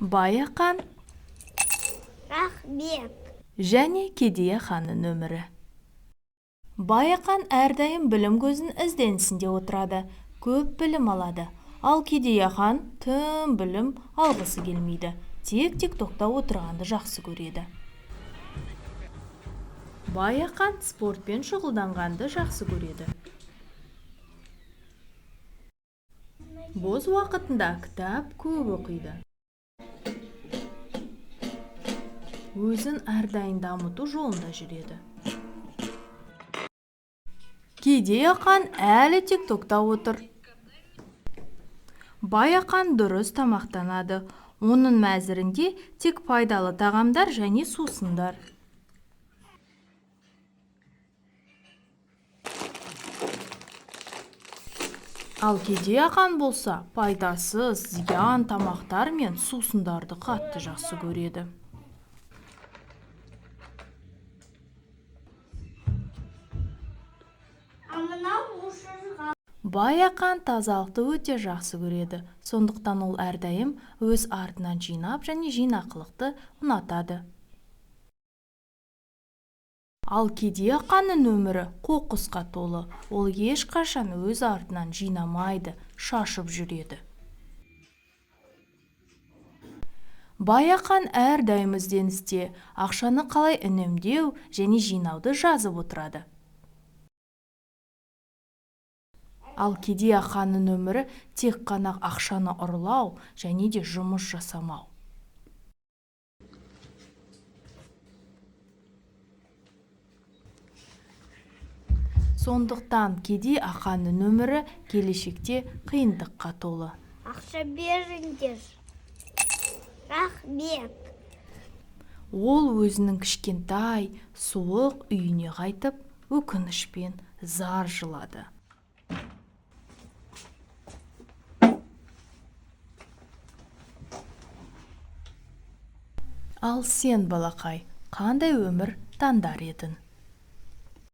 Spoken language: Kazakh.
Баяқан Рахмет. және кедей ханның өмірі. Баяқан әрдайым білім көзін ізденісінде отырады, көп білім алады. Ал кедей хан тым білім алғысы келмейді, тек токта отырғанды жақсы көреді. Баяқан спортпен шұғылданғанды жақсы көреді. Бос уақытында кітап көп оқиды. Өзін әрдайым дамыту жолында жүреді. Кедей хан әлі токта отыр. Баяқан дұрыс тамақтанады. Оның мәзірінде тек пайдалы тағамдар және сусындар. Ал кедей хан болса, пайдасыз, зиян тамақтар мен сусындарды қатты жақсы көреді. Баяқан тазалықты өте жақсы көреді. Сондықтан ол әрдайым өз артынан жинап және жинақылықты ұнатады. Ал кедей ханның өмірі қоқысқа толы. Ол ешқашан өз артынан жинамайды, шашып жүреді. Баяқан әрдайым ізденісте, ақшаны қалай үнемдеу және жинауды жазып отырады. Ал кедей ханның өмірі тек қана ақшаны ұрлау және де жұмыс жасамау. Сондықтан кедей ханның өмірі келешекте қиындыққа толы. Ақша беріңдер. Рахмет. Ол өзінің кішкентай, суық үйіне қайтып, өкінішпен зар жылады. Ал сен, балақай, қандай өмір таңдар едің?